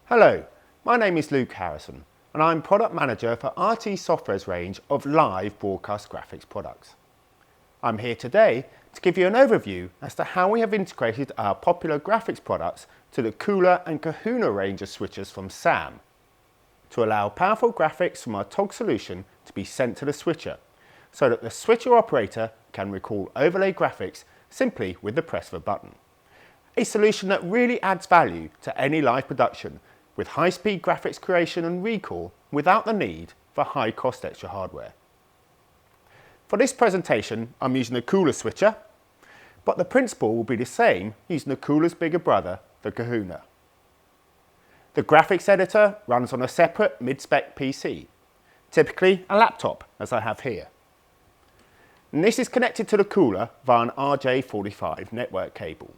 Hello, my name is Luke Harrison and I'm Product Manager for RT Software's range of live broadcast graphics products. I'm here today to give you an overview as to how we have integrated our popular graphics products to the Kula and Kahuna range of switchers from SAM to allow powerful graphics from our TOG solution to be sent to the switcher so that the switcher operator can recall overlay graphics simply with the press of a button. A solution that really adds value to any live production with high-speed graphics creation and recall without the need for high-cost extra hardware. For this presentation, I'm using the Kula switcher, but the principle will be the same using the Kula's bigger brother, the Kahuna. The graphics editor runs on a separate mid-spec PC, typically a laptop, as I have here. And this is connected to the Kula via an RJ45 network cable.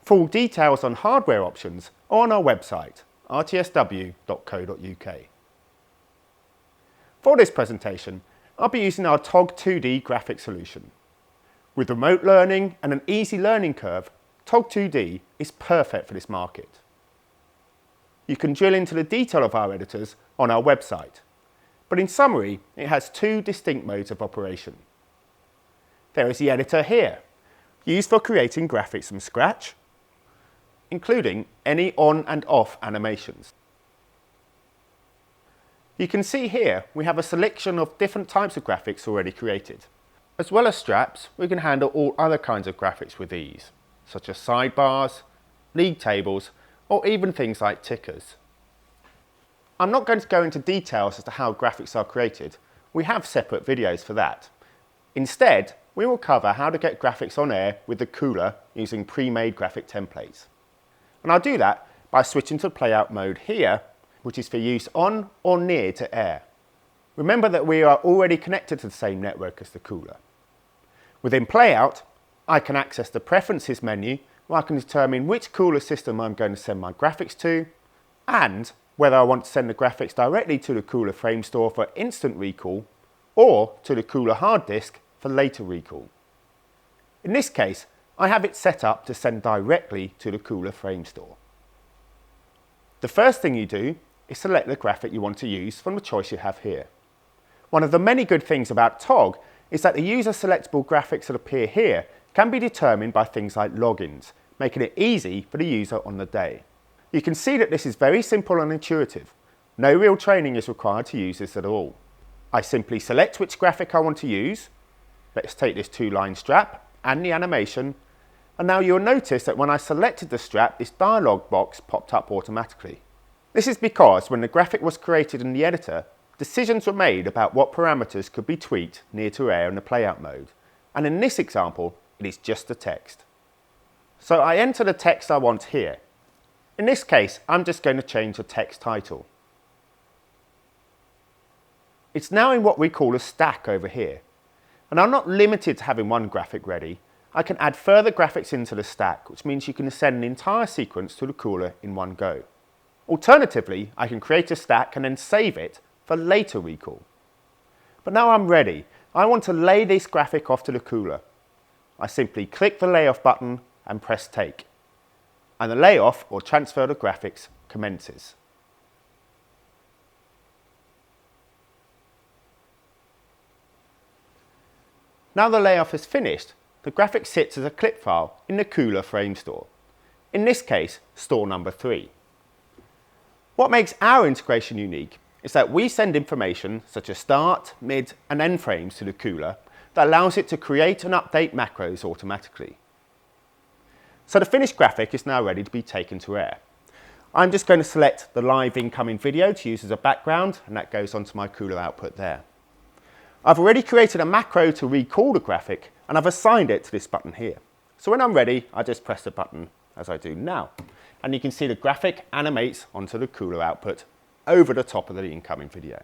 Full details on hardware options are on our website, rtsw.co.uk. For this presentation, I'll be using our TOG 2D graphics solution. With remote learning and an easy learning curve, TOG 2D is perfect for this market. You can drill into the detail of our editors on our website, but in summary, it has two distinct modes of operation. There is the editor here, used for creating graphics from scratch, including any on and off animations. You can see here we have a selection of different types of graphics already created. As well as straps, we can handle all other kinds of graphics with ease, such as sidebars, league tables, or even things like tickers. I'm not going to go into details as to how graphics are created. We have separate videos for that. Instead, we will cover how to get graphics on air with the Kula using pre-made graphic templates. And I'll do that by switching to playout mode here, which is for use on or near to air. Remember that we are already connected to the same network as the Kula. Within playout, I can access the preferences menu where I can determine which Kula system I'm going to send my graphics to and whether I want to send the graphics directly to the Kula frame store for instant recall or to the Kula hard disk for later recall. In this case, I have it set up to send directly to the Kula frame store. The first thing you do is select the graphic you want to use from the choice you have here. One of the many good things about TOG is that the user selectable graphics that appear here can be determined by things like logins, making it easy for the user on the day. You can see that this is very simple and intuitive. No real training is required to use this at all. I simply select which graphic I want to use. Let's take this two-line strap and the animation. And now you'll notice that when I selected the strap, this dialog box popped up automatically. This is because when the graphic was created in the editor, decisions were made about what parameters could be tweaked near to air in the playout mode. And in this example, it is just the text. So I enter the text I want here. In this case, I'm just going to change the text title. It's now in what we call a stack over here. And I'm not limited to having one graphic ready. I can add further graphics into the stack, which means you can send an entire sequence to the Kula in one go. Alternatively, I can create a stack and then save it for later recall. But now I'm ready. I want to lay this graphic off to the Kula. I simply click the layoff button and press take. And the layoff or transfer of graphics commences. Now the layoff is finished, the graphic sits as a clip file in the Kula frame store. In this case, store number 3. What makes our integration unique is that we send information such as start, mid and end frames to the Kula that allows it to create and update macros automatically. So the finished graphic is now ready to be taken to air. I'm just going to select the live incoming video to use as a background, and that goes onto my Kula output there. I've already created a macro to recall the graphic and I've assigned it to this button here. So when I'm ready, I just press the button as I do now. And you can see the graphic animates onto the Kula output over the top of the incoming video.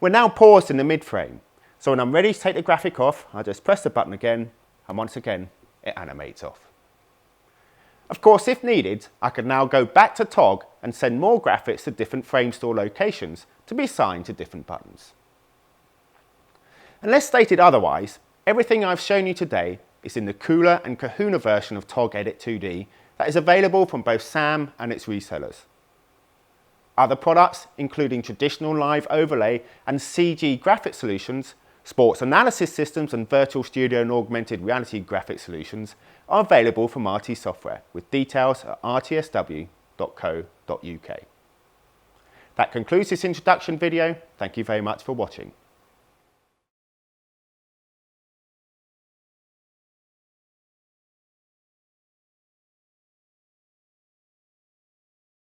We're now paused in the mid frame. So when I'm ready to take the graphic off, I just press the button again and once again, it animates off. Of course, if needed, I can now go back to TOG and send more graphics to different frame store locations to be assigned to different buttons. Unless stated otherwise, everything I've shown you today is in the Kula and Kahuna version of TOG Edit 2D that is available from both SAM and its resellers. Other products, including traditional live overlay and CG graphic solutions, sports analysis systems and virtual studio and augmented reality graphic solutions, are available from RT Software, with details at rtsw.co.uk. That concludes this introduction video. Thank you very much for watching.